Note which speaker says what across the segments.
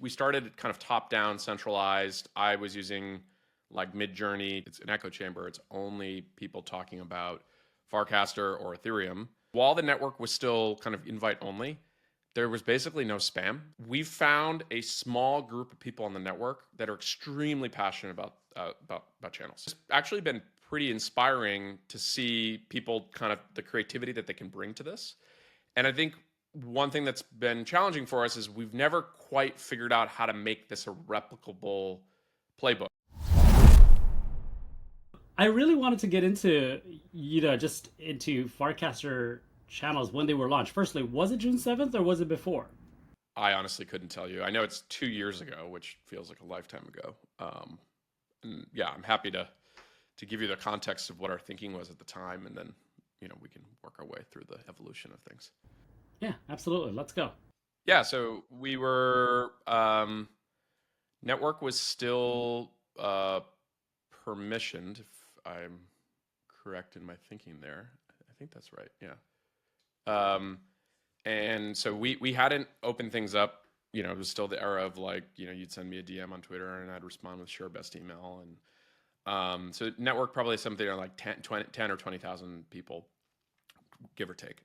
Speaker 1: we started kind of top down, centralized. I was using like Mid-Journey. It's an echo chamber. It's only people talking about Farcaster or Ethereum. While the network was still kind of invite only, there was basically no spam. We found a small group of people on the network that are extremely passionate about channels. It's actually been pretty inspiring to see people kind of the creativity that they can bring to this. And I think one thing that's been challenging for us is we've never quite figured out how to make this a replicable playbook.
Speaker 2: I really wanted to get into, just into Farcaster channels when they were launched. Firstly, was it June 7th or was it before?
Speaker 1: I honestly couldn't tell you. I know it's 2 years ago, which feels like a lifetime ago. And yeah, I'm happy to give you the context of what our thinking was at the time, and then we can work our way through the evolution of things.
Speaker 2: Yeah, absolutely. Let's go.
Speaker 1: Yeah, so we were network was still permissioned, if I'm correct in my thinking there. I think that's right. Yeah. And so we hadn't opened things up. It was still the era of like, you'd send me a DM on Twitter and I'd respond with sure best email. And so network probably something like 10 or 20,000 people, give or take.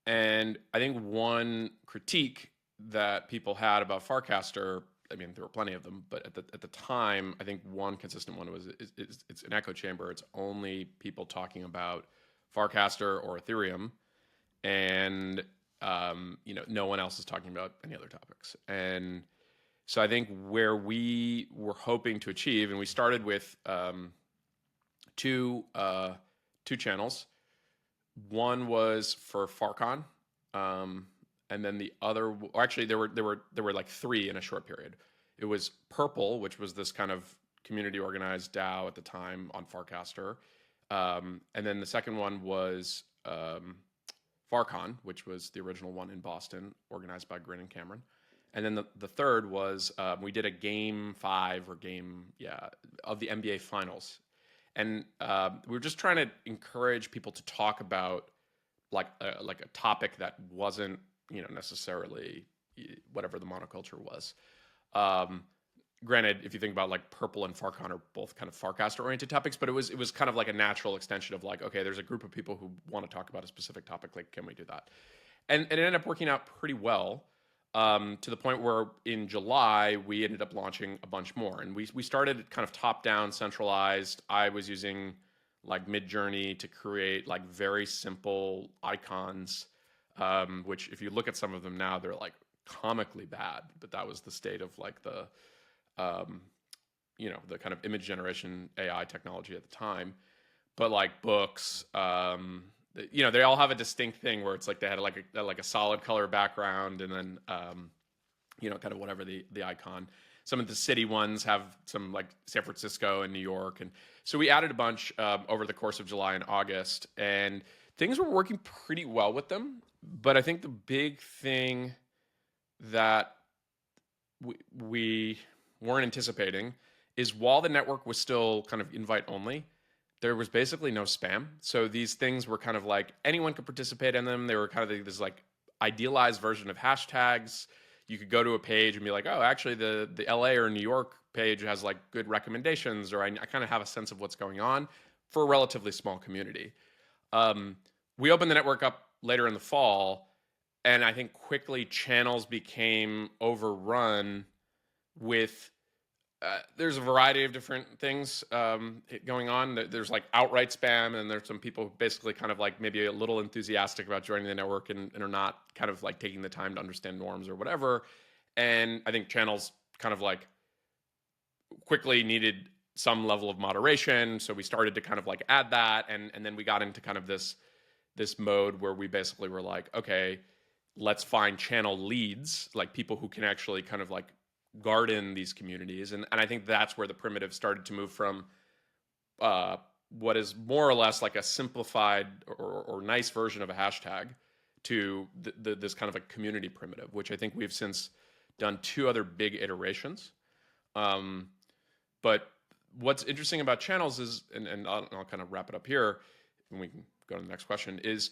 Speaker 1: And I think one critique that people had about Farcaster, I mean, there were plenty of them, but at the time, I think one consistent one was it's an echo chamber. It's only people talking about Farcaster or Ethereum, and no one else is talking about any other topics. And so I think where we were hoping to achieve, and we started with two channels. One was for Farcon, and then the other, actually, there were like three in a short period. It was Purple, which was this kind of community organized DAO at the time on Farcaster, and then the second one was Farcon, which was the original one in Boston, organized by Grin and Cameron. And then the third was we did a game 5 of the NBA Finals. And we were just trying to encourage people to talk about like a topic that wasn't necessarily whatever the monoculture was. Granted, if you think about like Purple and Farcon are both kind of Farcaster oriented topics, but it was kind of like a natural extension of like, okay, there's a group of people who want to talk about a specific topic. Like, can we do that? And it ended up working out pretty well. To the point where in July, we ended up launching a bunch more. And we started kind of top-down, centralized. I was using like Mid-Journey to create like very simple icons, which if you look at some of them now, they're like comically bad. But that was the state of like the kind of image generation AI technology at the time. But like books, they all have a distinct thing where it's like they had like a solid color background, and then kind of whatever the icon. Some of the city ones have some like San Francisco and New York, and so we added a bunch over the course of July and August, and things were working pretty well with them. But I think the big thing that we weren't anticipating is while the network was still kind of invite only, there was basically no spam. So these things were kind of like anyone could participate in them. They were kind of this like idealized version of hashtags. You could go to a page and be like, oh, actually the LA or New York page has like good recommendations, or I kind of have a sense of what's going on for a relatively small community. We opened the network up later in the fall, and I think quickly channels became overrun with there's a variety of different things going on. There's like outright spam, and there's some people who basically kind of like maybe a little enthusiastic about joining the network and are not kind of like taking the time to understand norms or whatever. And I think channels kind of like quickly needed some level of moderation. So we started to kind of like add that. And then we got into kind of this mode where we basically were like, okay, let's find channel leads, like people who can actually kind of like garden these communities. And I think that's where the primitive started to move from what is more or less like a simplified or nice version of a hashtag to this kind of a community primitive, which I think we've since done 2 other big iterations. But what's interesting about channels is, and I'll kind of wrap it up here, and we can go to the next question, is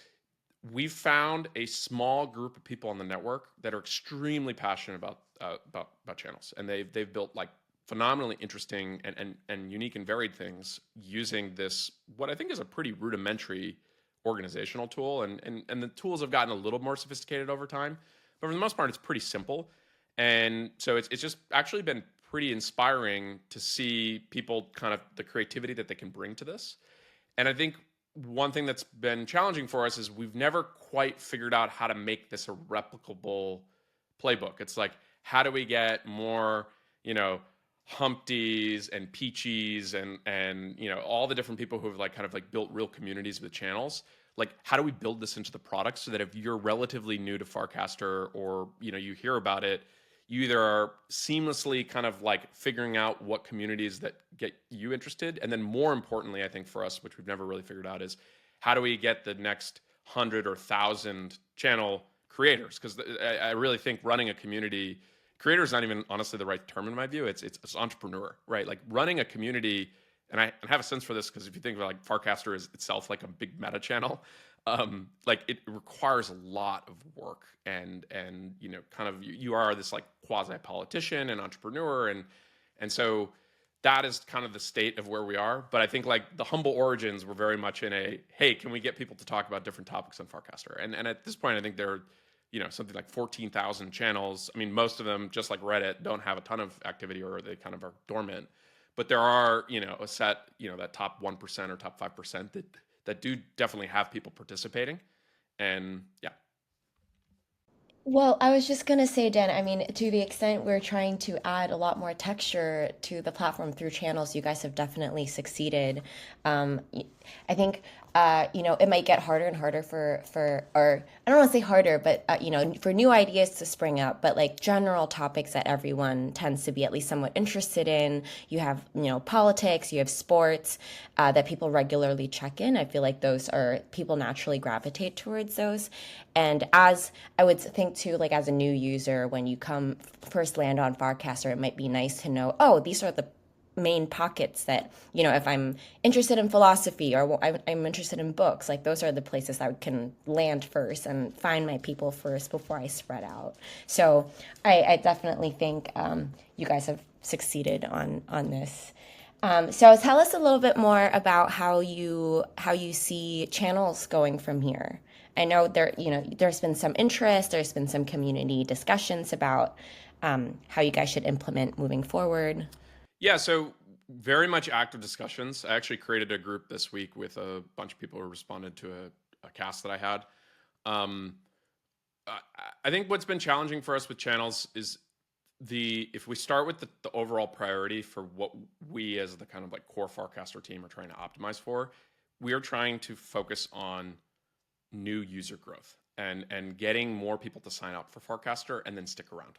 Speaker 1: we found a small group of people on the network that are extremely passionate about channels, and they've built like phenomenally interesting and unique and varied things using this what I think is a pretty rudimentary organizational tool, and the tools have gotten a little more sophisticated over time, but for the most part it's pretty simple. And so it's just actually been pretty inspiring to see people kind of the creativity that they can bring to this. And I think one thing that's been challenging for us is we've never quite figured out how to make this a replicable playbook. It's like, how do we get more, you know, Humpties and Peaches and all the different people who have like kind of like built real communities with channels. Like, how do we build this into the product so that if you're relatively new to Farcaster or you hear about it, you either are seamlessly kind of like figuring out what communities that get you interested, and then more importantly, I think for us, which we've never really figured out, is how do we get the next 100 or 1,000 channel creators? Because I really think running a community, creator is not even honestly the right term in my view. It's entrepreneur, right? Like running a community, and I have a sense for this because if you think about like Farcaster is itself like a big meta channel, like it requires a lot of work and kind of you are this like quasi politician and entrepreneur, and so that is kind of the state of where we are. But I think like the humble origins were very much in a, hey, can we get people to talk about different topics on Farcaster? And at this point, I think there are something like 14,000 channels. I mean, most of them, just like Reddit, don't have a ton of activity or they kind of are dormant. But there are, a set, that top 1% or top 5% that do definitely have people participating. And yeah.
Speaker 3: Well, I was just gonna say, Dan, I mean, to the extent we're trying to add a lot more texture to the platform through channels, you guys have definitely succeeded. I think, it might get harder and harder or I don't want to say harder, but, for new ideas to spring up, but like general topics that everyone tends to be at least somewhat interested in. You have, politics, you have sports, that people regularly check in. I feel like those are, people naturally gravitate towards those. And as I would think too, like as a new user, when you come first land on Farcaster, it might be nice to know, oh, these are the main pockets that, if I'm interested in philosophy or I'm interested in books, like those are the places that I can land first and find my people first before I spread out. So I definitely think you guys have succeeded on this. So tell us a little bit more about how you see channels going from here. I know there's been some interest, there's been some community discussions about how you guys should implement moving forward.
Speaker 1: Yeah, so very much active discussions. I actually created a group this week with a bunch of people who responded to a cast that I had. Um, I, I think what's been challenging for us with channels is if we start with the overall priority for what we as the kind of like core Farcaster team are trying to optimize for, we are trying to focus on new user growth and getting more people to sign up for Farcaster and then stick around.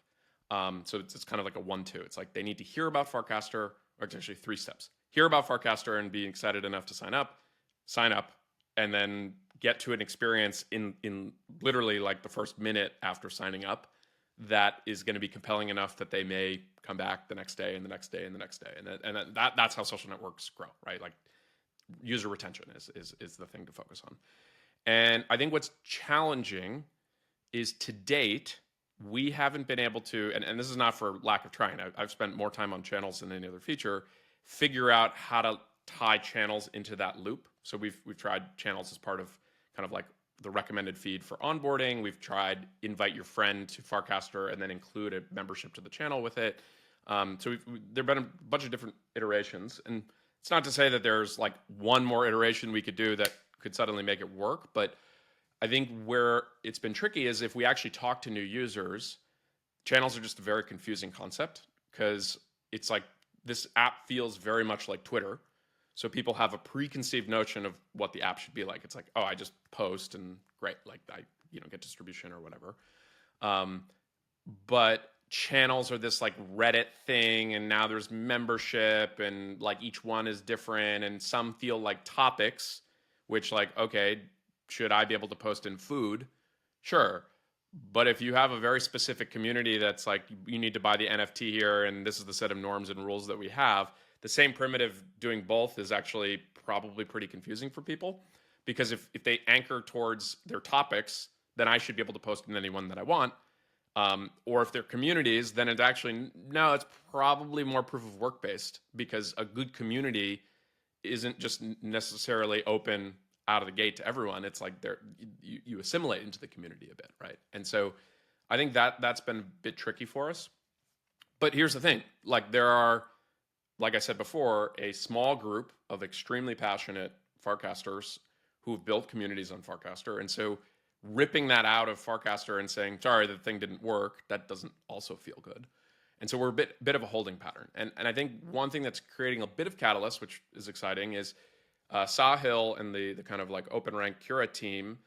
Speaker 1: So it's kind of like a 1-2. It's like they need to hear about Farcaster, or it's actually 3 steps. Hear about Farcaster and be excited enough to sign up, and then get to an experience in literally like the first minute after signing up that is going to be compelling enough that they may come back the next day and the next day and the next day. And that's how social networks grow, right? Like user retention is the thing to focus on. And I think what's challenging is to date, we haven't been able to, and this is not for lack of trying, I've spent more time on channels than any other feature, figure out how to tie channels into that loop. So we've tried channels as part of kind of like the recommended feed for onboarding. We've tried invite your friend to Farcaster and then include a membership to the channel with it. So there've been a bunch of different iterations, and it's not to say that there's like one more iteration we could do that could suddenly make it work, but I think where it's been tricky is if we actually talk to new users, channels are just a very confusing concept because it's like this app feels very much like Twitter. So people have a preconceived notion of what the app should be like. It's like, oh, I just post and great, like I get distribution or whatever. But channels are this like Reddit thing, and now there's membership, and like each one is different, and some feel like topics, which like, okay, should I be able to post in food? Sure. But if you have a very specific community that's like, you need to buy the NFT here, and this is the set of norms and rules that we have, the same primitive doing both is actually probably pretty confusing for people. Because if they anchor towards their topics, then I should be able to post in anyone that I want. Or if they're communities, then it's actually, no, it's probably more proof of work based, because a good community isn't just necessarily open out of the gate to everyone. It's like you assimilate into the community a bit, right? And so I think that's been a bit tricky for us. But here's the thing, like there are, like I said before, a small group of extremely passionate Farcasters who have built communities on Farcaster. And so ripping that out of Farcaster and saying, sorry, the thing didn't work, that doesn't also feel good. And so we're a bit of a holding pattern. And I think one thing that's creating a bit of catalyst, which is exciting, is Sahil and the kind of like open rank Cura team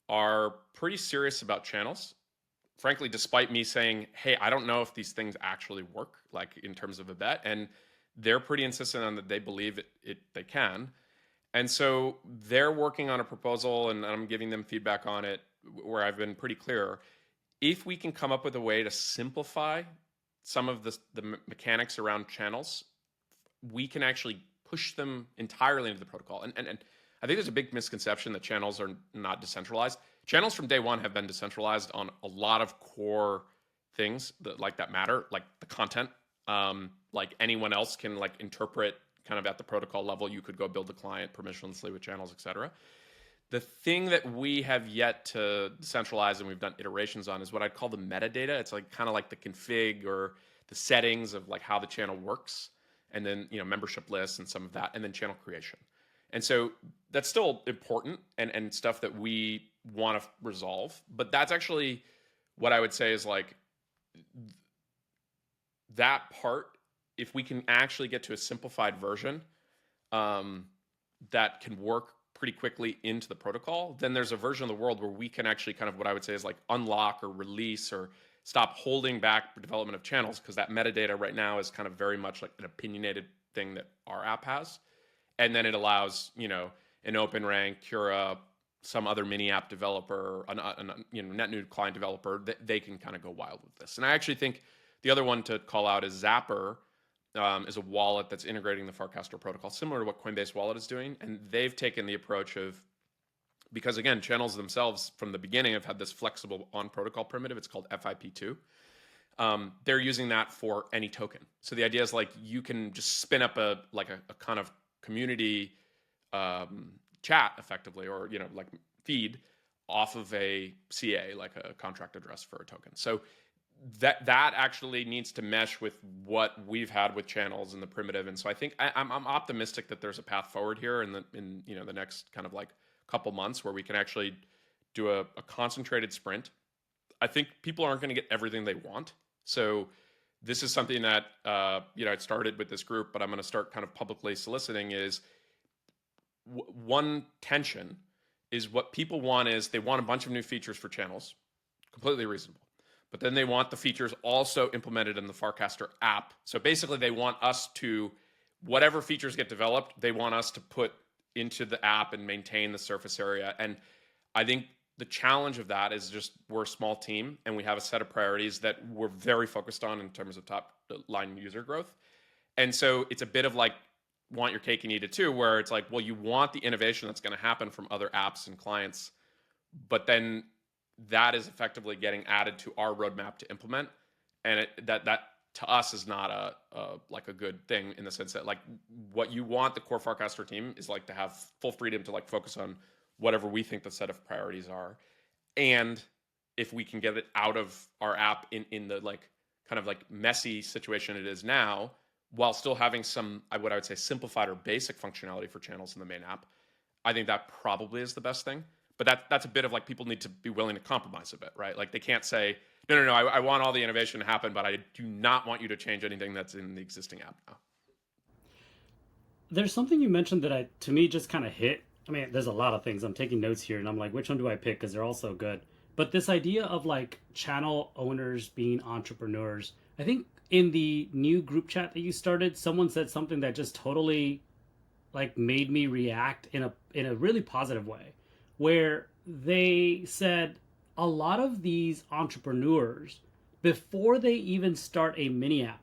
Speaker 1: are pretty serious about channels. Frankly, despite me saying, hey, I don't know if these things actually work, like in terms of a bet. And they're pretty insistent on that they believe they can. And so they're working on a proposal, and I'm giving them feedback on it, where I've been pretty clear. If we can come up with a way to simplify some of the mechanics around channels, we can actually push them entirely into the protocol. And I think there's a big misconception that channels are not decentralized. Channels from day one have been decentralized on a lot of core things that matter, like the content. Like anyone else can like interpret kind of at the protocol level. You could go build a client permissionlessly with channels, etc. The thing that we have yet to decentralize, and we've done iterations on, is what I'd call the metadata. It's like kind of like the config or the settings of like how the channel works, and then membership lists and some of that, and then channel creation. And so that's still important and stuff that we want to resolve. But that's actually what I would say is like that part. If we can actually get to a simplified version that can work pretty quickly into the protocol, then there's a version of the world where we can actually kind of what I would say is like unlock or release or stop holding back the development of channels, because that metadata right now is kind of very much like an opinionated thing that our app has. And then it allows, an open rank, Cura, some other mini app developer, net new client developer, they can kind of go wild with this. And I actually think the other one to call out is Zapper. Is a wallet that's integrating the Farcaster protocol, similar to what Coinbase Wallet is doing. And they've taken the approach of, because again, channels themselves from the beginning have had this flexible on-protocol primitive. It's called FIP2. They're using that for any token. So the idea is like you can just spin up a kind of community chat effectively, or like feed off of a CA, like a contract address for a token. So that actually needs to mesh with what we've had with channels and the primitive. And so I think I'm optimistic that there's a path forward here in the next kind of like couple months where we can actually do a concentrated sprint. I think people aren't going to get everything they want. So this is something that it started with this group, but I'm going to start kind of publicly soliciting is one tension is what people want is they want a bunch of new features for channels, completely reasonable. But then they want the features also implemented in the Farcaster app. So basically they want us to, whatever features get developed, they want us to put into the app and maintain the surface area. And I think the challenge of that is just we're a small team and we have a set of priorities that we're very focused on in terms of top line user growth. And so it's a bit of like want your cake and eat it too, where it's like, well, you want the innovation that's going to happen from other apps and clients, but then that is effectively getting added to our roadmap to implement, and that to us is not a good thing, in the sense that like what you want the core Farcaster team is like to have full freedom to like focus on whatever we think the set of priorities are, and if we can get it out of our app in the like kind of like messy situation it is now, while still having some what I would say simplified or basic functionality for channels in the main app, I think that probably is the best thing. But that's a bit of like people need to be willing to compromise a bit, right? Like they can't say, no, I want all the innovation to happen, but I do not want you to change anything that's in the existing app now.
Speaker 2: There's something you mentioned that to me just kind of hit. I mean, there's a lot of things. I'm taking notes here and I'm like, which one do I pick? Because they're all so good. But this idea of like channel owners being entrepreneurs, I think in the new group chat that you started, someone said something that just totally like made me react in a really positive way, where they said a lot of these entrepreneurs, before they even start a mini app,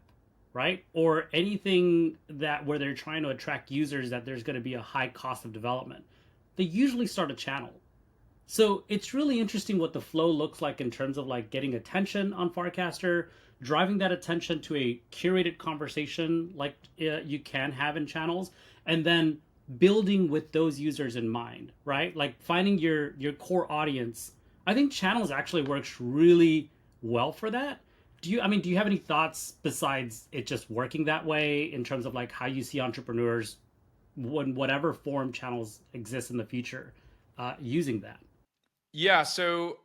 Speaker 2: right, or anything that where they're trying to attract users that there's going to be a high cost of development, they usually start a channel. So it's really interesting what the flow looks like in terms of like getting attention on Farcaster, driving that attention to a curated conversation like you can have in channels, and then building with those users in mind, right? Like finding your core audience. I think channels actually works really well for that. Do you have any thoughts besides it just working that way in terms of like how you see entrepreneurs when whatever form channels exist in the future using that?
Speaker 1: Yeah, so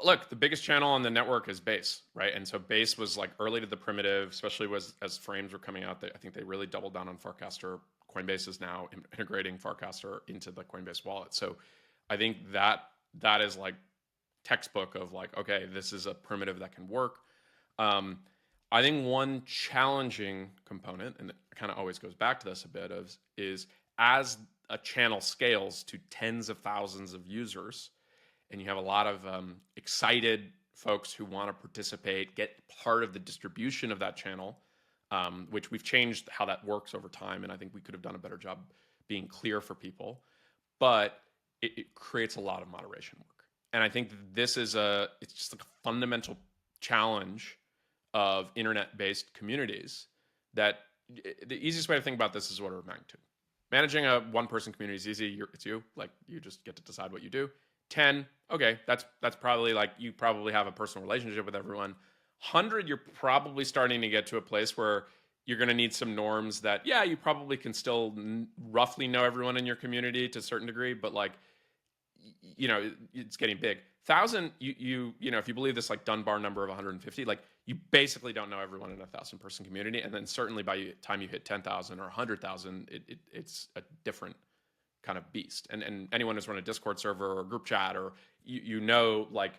Speaker 1: look, the biggest channel on the network is base, right? And so base was like early to the primitive, especially was as frames were coming out. I think they really doubled down on Farcaster. Coinbase is now integrating Farcaster into the Coinbase wallet. So I think that is like textbook of like, okay, this is a primitive that can work. Um, I think one challenging component, and it kind of always goes back to this a bit, is as a channel scales to tens of thousands of users, and you have a lot of excited folks who want to participate, get part of the distribution of that channel, which we've changed how that works over time, and I think we could have done a better job being clear for people. But it creates a lot of moderation work, and I think it's just like a fundamental challenge of internet-based communities that the easiest way to think about this is order of magnitude. Managing a one-person community is easy. It's you. Like you just get to decide what you do. 10, okay, that's probably like you probably have a personal relationship with everyone. 100, you're probably starting to get to a place where you're going to need some norms that, yeah, you probably can still roughly know everyone in your community to a certain degree, but like, it's getting big. 1,000, if you believe this like Dunbar number of 150, like you basically don't know everyone in a 1,000-person community, and then certainly by the time you hit 10,000 or 100,000, it's a different kind of beast. And anyone who's run a Discord server or a group chat, or like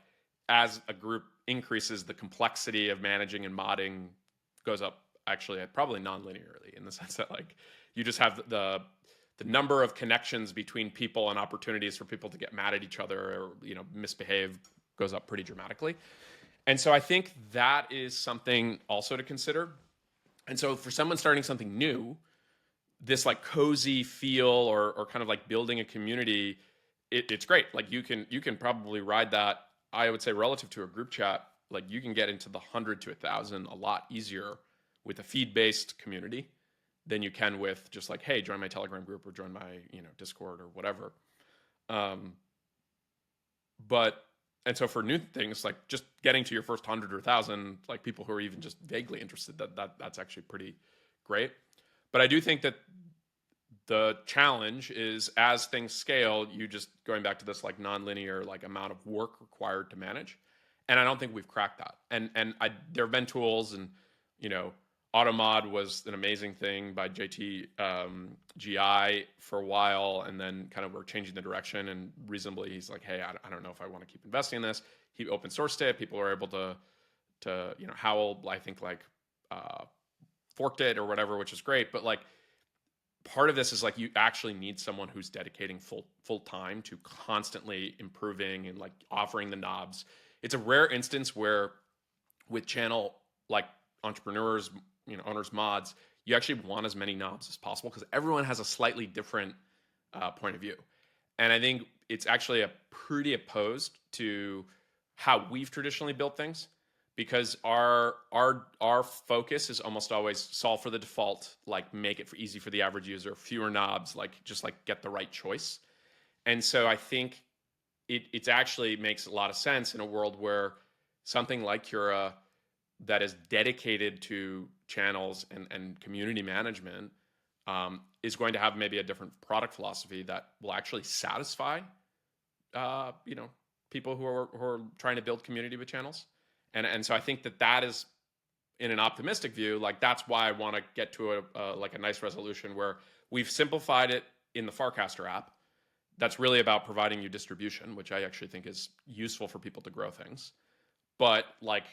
Speaker 1: as a group increases, the complexity of managing and modding goes up actually probably non-linearly, in the sense that like you just have the number of connections between people and opportunities for people to get mad at each other or misbehave goes up pretty dramatically. And so I think that is something also to consider. And so for someone starting something new, this like cozy feel or kind of like building a community, it's great. Like you can probably ride that. I would say relative to a group chat, like you can get into the 100 to 1,000 a lot easier with a feed-based community than you can with just like, hey, join my Telegram group or join my Discord or whatever. But and so for new things, like just getting to your first 100 or 1,000, like people who are even just vaguely interested, that's actually pretty great. But I do think that the challenge is as things scale, you just going back to this like nonlinear like amount of work required to manage, and I don't think we've cracked that. And there have been tools, and Automod was an amazing thing by JT GI for a while, and then kind of we're changing the direction. And reasonably, he's like, hey, I don't know if I want to keep investing in this. He open sourced it. People are able to Howell, I think like forked it or whatever, which is great. But like part of this is like you actually need someone who's dedicating full time to constantly improving and like offering the knobs. It's a rare instance where with channel like entrepreneurs, owners, mods, you actually want as many knobs as possible because everyone has a slightly different point of view. And I think it's actually a pretty opposed to how we've traditionally built things, because our focus is almost always solve for the default, like make it easy for the average user, fewer knobs, like just like get the right choice. And so I think it actually makes a lot of sense in a world where something like Cura that is dedicated to channels and community management is going to have maybe a different product philosophy that will actually satisfy people who are trying to build community with channels. And so I think that is, in an optimistic view, like that's why I want to get to a nice resolution where we've simplified it in the Farcaster app. That's really about providing you distribution, which I actually think is useful for people to grow things. But like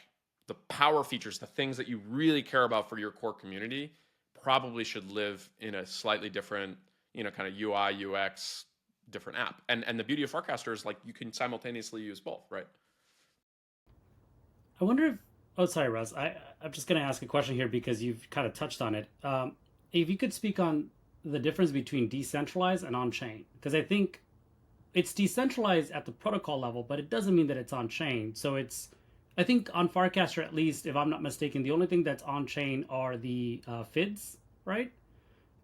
Speaker 1: the power features, the things that you really care about for your core community, probably should live in a slightly different, kind of UI, UX, different app. And the beauty of Farcaster is like you can simultaneously use both, right?
Speaker 2: I wonder if. Oh, sorry, Russ. I'm just going to ask a question here because you've kind of touched on it. If you could speak on the difference between decentralized and on chain, because I think it's decentralized at the protocol level, but it doesn't mean that it's on chain. So it's, I think on Farcaster at least, if I'm not mistaken, the only thing that's on chain are the FIDs, right?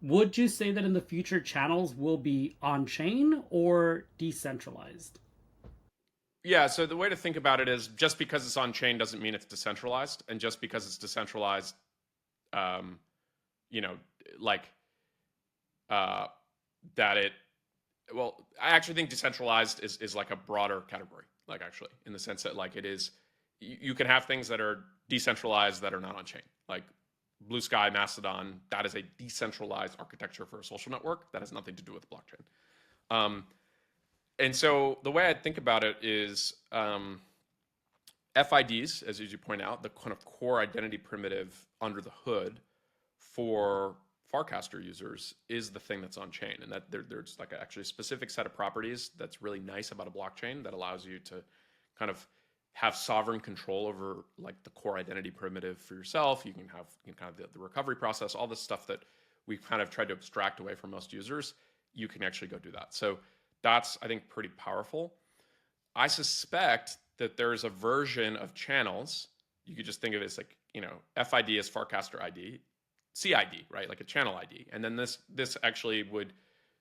Speaker 2: Would you say that in the future channels will be on chain or decentralized?
Speaker 1: Yeah, so the way to think about it is just because it's on chain doesn't mean it's decentralized, and just because it's decentralized, um, you know, like uh, that it. Well, I actually think decentralized is like a broader category, like actually in the sense that like it is, you can have things that are decentralized that are not on chain, like Blue Sky, Mastodon. That is a decentralized architecture for a social network that has nothing to do with blockchain. Um, and so the way I think about it is FIDs, as you point out, the kind of core identity primitive under the hood for Farcaster users is the thing that's on chain, and that there's like actually a specific set of properties that's really nice about a blockchain that allows you to kind of have sovereign control over like the core identity primitive for yourself. You can have kind of the recovery process, all this stuff that we've kind of tried to abstract away from most users. You can actually go do that. So that's, I think, pretty powerful. I suspect that there's a version of channels. You could just think of it as like, FID is Farcaster ID, CID, right? Like a channel ID. And then this actually would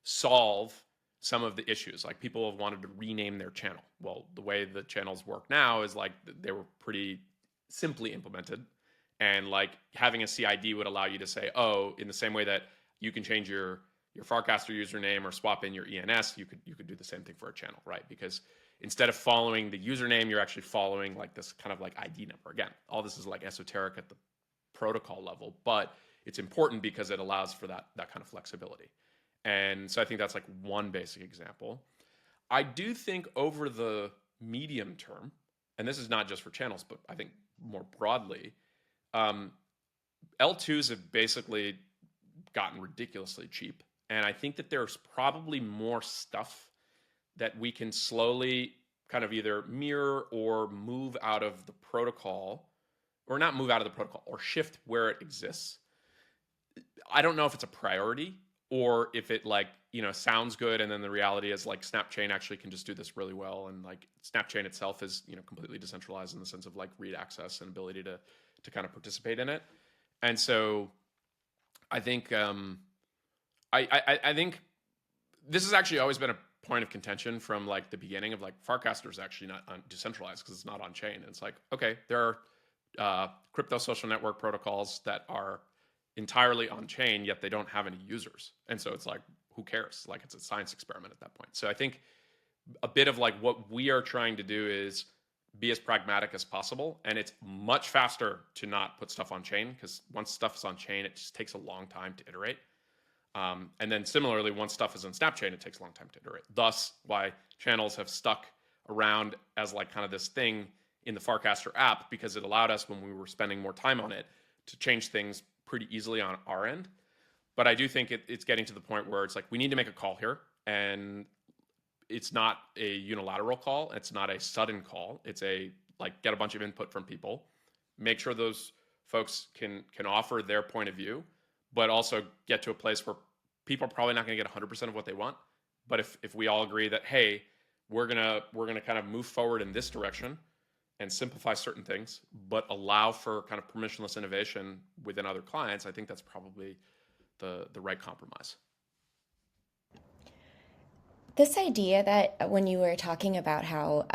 Speaker 1: solve some of the issues. Like people have wanted to rename their channel. Well, the way the channels work now is like they were pretty simply implemented. And like having a CID would allow you to say, oh, in the same way that you can change your Farcaster username or swap in your ENS, you could do the same thing for a channel, right? Because instead of following the username, you're actually following like this kind of like ID number. Again, all this is like esoteric at the protocol level, but it's important because it allows for that kind of flexibility. And so I think that's like one basic example. I do think over the medium term, and this is not just for channels, but I think more broadly, um, L2s have basically gotten ridiculously cheap. And I think that there's probably more stuff that we can slowly kind of either mirror or move out of the protocol, or not move out of the protocol, or shift where it exists. I don't know if it's a priority or if it like, sounds good. And then the reality is like Snapchain actually can just do this really well. And like Snapchain itself is, completely decentralized in the sense of like read access and ability to kind of participate in it. And so I think, I think this has actually always been a point of contention from like the beginning of like Farcaster is actually not decentralized because it's not on chain. And it's like, okay, there are crypto social network protocols that are entirely on chain, yet they don't have any users. And so it's like, who cares? Like it's a science experiment at that point. So I think a bit of like what we are trying to do is be as pragmatic as possible. And it's much faster to not put stuff on chain because once stuff is on chain, it just takes a long time to iterate. And then similarly, once stuff is in Snapchain, it takes a long time to iterate. Thus, why channels have stuck around as like kind of this thing in the Farcaster app, because it allowed us when we were spending more time on it to change things pretty easily on our end. But I do think it's getting to the point where it's like we need to make a call here, and it's not a unilateral call. It's not a sudden call. It's a like get a bunch of input from people, make sure those folks can offer their point of view, but also get to a place where people are probably not going to get 100% of what they want. But if we all agree that, hey, we're gonna kind of move forward in this direction and simplify certain things, but allow for kind of permissionless innovation within other clients, I think that's probably the right compromise.
Speaker 3: This idea that when you were talking about how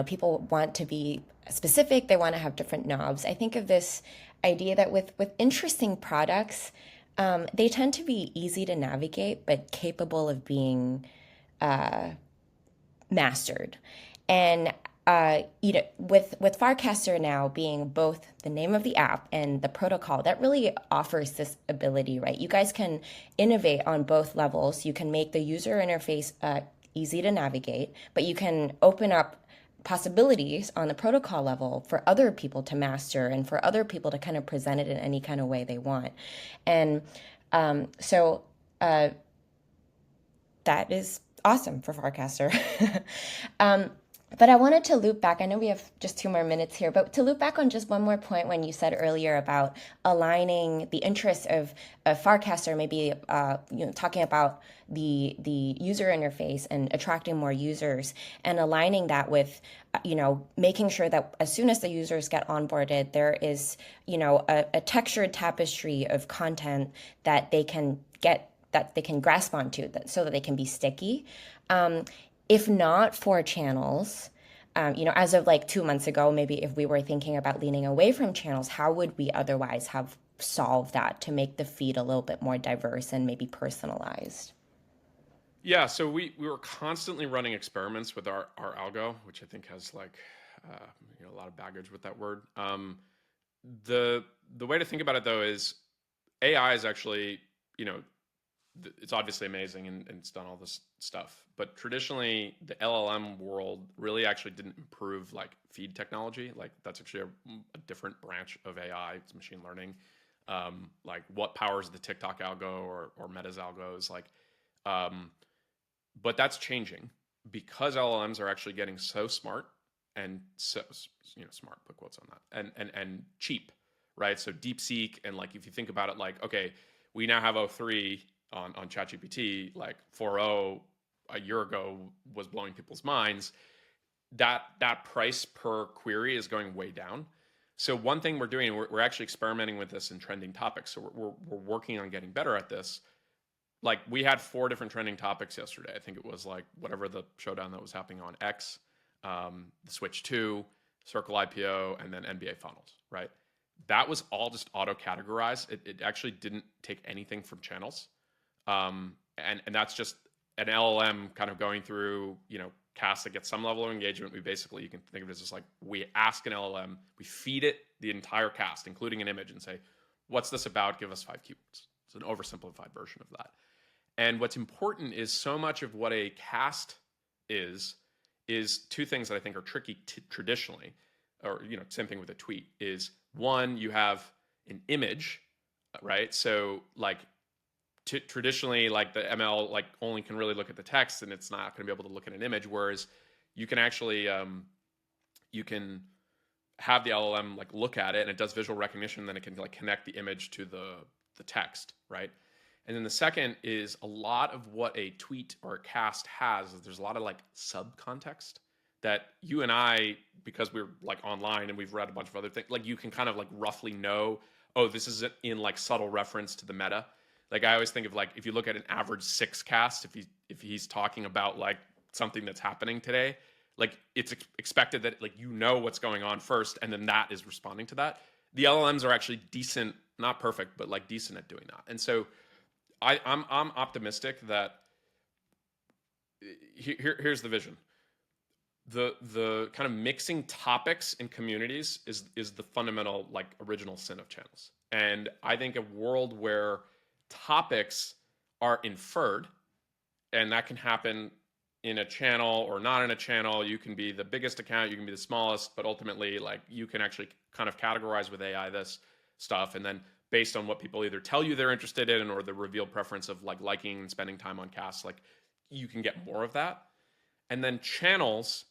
Speaker 3: people want to be specific, they want to have different knobs. I think of this idea that with interesting products, they tend to be easy to navigate, but capable of being mastered. And with Farcaster now being both the name of the app and the protocol, that really offers this ability, right? You guys can innovate on both levels. You can make the user interface easy to navigate, but you can open up possibilities on the protocol level for other people to master and for other people to kind of present it in any kind of way they want. And so that is awesome for Farcaster. But I wanted to loop back. I know we have just 2 more minutes here, but to loop back on just one more point when you said earlier about aligning the interests of Farcaster, maybe talking about the user interface and attracting more users, and aligning that with making sure that as soon as the users get onboarded, there is a textured tapestry of content that they can get, that they can grasp onto, so that they can be sticky. Um, if not for channels, as of like 2 months ago, maybe if we were thinking about leaning away from channels, how would we otherwise have solved that to make the feed a little bit more diverse and maybe personalized?
Speaker 1: Yeah, so we were constantly running experiments with our algo, which I think has like a lot of baggage with that word. The the way to think about it though is AI is actually, you know, it's obviously amazing and it's done all this stuff. But traditionally, the LLM world really actually didn't improve like feed technology. Like that's actually a different branch of AI. It's machine learning. Like what powers the TikTok algo or Meta's algos. Um, but that's changing because LLMs are actually getting so smart and so smart. Put quotes on that and cheap, right? So DeepSeek and like if you think about it, like okay, we now have O3 on ChatGPT, like 4.0 a year ago was blowing people's minds. That price per query is going way down. So one thing we're doing, we're actually experimenting with this in trending topics. So we're working on getting better at this. Like we had 4 different trending topics yesterday. I think it was like whatever the showdown that was happening on X, the Switch 2, Circle IPO, and then NBA Finals, right? That was all just auto categorized. It actually didn't take anything from channels. And that's just an LLM kind of going through, cast that gets some level of engagement. We basically, you can think of it as just like we ask an LLM, we feed it the entire cast, including an image, and say, what's this about? Give us 5 keywords. It's an oversimplified version of that. And what's important is so much of what a cast is 2 things that I think are tricky traditionally, or same thing with a tweet, is one, you have an image, right? So like traditionally, like the ML like only can really look at the text and it's not going to be able to look at an image, whereas you can actually you can have the LLM like look at it and it does visual recognition, then it can like connect the image to the text, right? And then the second is a lot of what a tweet or a cast has is there's a lot of like subcontext that you and I, because we're like online and we've read a bunch of other things, like you can kind of like roughly know, oh, this is in like subtle reference to the meta. Like I always think of like if you look at an average 6 cast, if he's talking about like something that's happening today, like it's expected that like what's going on first, and then that is responding to that. The LLMs are actually decent, not perfect, but like decent at doing that. And so I'm optimistic that here's the vision. The kind of mixing topics and communities is the fundamental like original sin of channels. And I think a world where topics are inferred, and that can happen in a channel or not in a channel. You can be the biggest account, you can be the smallest, but ultimately like you can actually kind of categorize with AI this stuff, and then based on what people either tell you they're interested in or the revealed preference of like liking and spending time on casts, like you can get more of that. And then channels,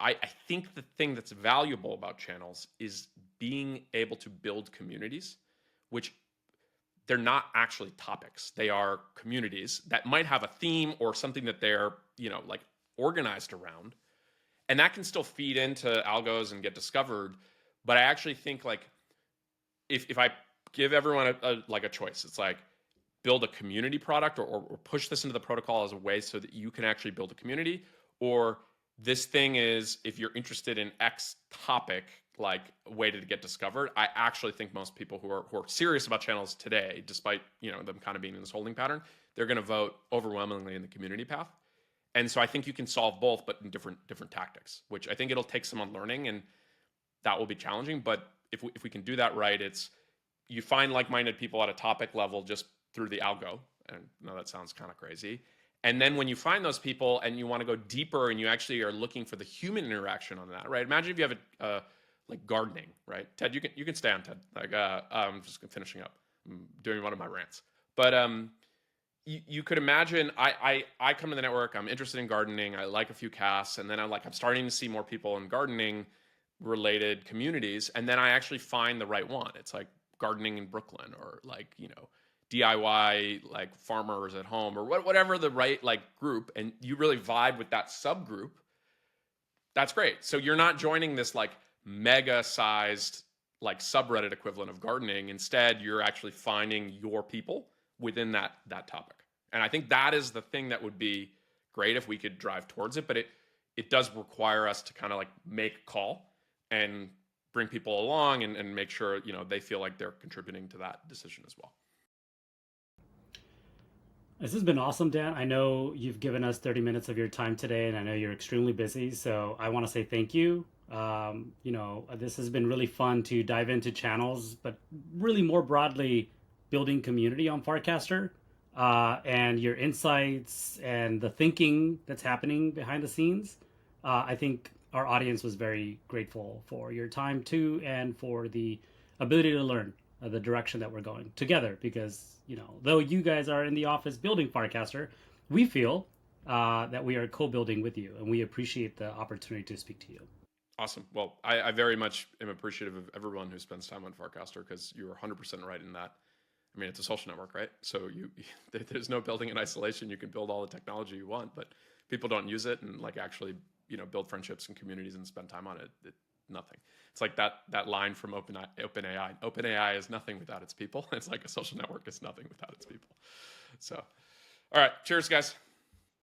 Speaker 1: I think the thing that's valuable about channels is being able to build communities, which they're not actually topics. They are communities that might have a theme or something that they're, like organized around. And that can still feed into algos and get discovered. But I actually think like if I give everyone a choice, it's like build a community product or push this into the protocol as a way so that you can actually build a community, or this thing is if you're interested in X topic, like a way to get discovered. I actually think most people who are serious about channels today, despite them kind of being in this holding pattern, they're going to vote overwhelmingly in the community path. And so I think you can solve both, but in different tactics, which I think it'll take some unlearning, and that will be challenging. But if we can do that right, it's you find like-minded people at a topic level just through the algo. And I know that sounds kind of crazy. And then when you find those people and you want to go deeper and you actually are looking for the human interaction on that, right? Imagine if you have a like gardening, right? Ted, you can stay on, Ted. Like I'm just finishing up. I'm doing one of my rants. But you could imagine I come to the network, I'm interested in gardening, I like a few casts, and then I'm starting to see more people in gardening related communities, and then I actually find the right one. It's like gardening in Brooklyn, or like, DIY like farmers at home, or whatever the right like group, and you really vibe with that subgroup. That's great. So you're not joining this like mega sized like subreddit equivalent of gardening. Instead, you're actually finding your people within that topic. And I think that is the thing that would be great if we could drive towards it. But it does require us to kind of like make a call and bring people along, and make sure they feel like they're contributing to that decision as well.
Speaker 2: This has been awesome, Dan. I know you've given us 30 minutes of your time today, and I know you're extremely busy. So I want to say thank you. This has been really fun to dive into channels, but really more broadly, building community on Farcaster, and your insights and the thinking that's happening behind the scenes. I think our audience was very grateful for your time too, and for the ability to learn the direction that we're going together. Because though you guys are in the office building Farcaster, we feel that we are co-building with you, and we appreciate the opportunity to speak to you.
Speaker 1: Awesome. Well, I very much am appreciative of everyone who spends time on Farcaster, because you're 100% right in that. I mean, it's a social network, right? So there's no building in isolation. You can build all the technology you want, but people don't use it and like actually build friendships and communities and spend time on it. Nothing. It's like that line from OpenAI. OpenAI is nothing without its people. It's like a social network is nothing without its people. So, all right. Cheers, guys.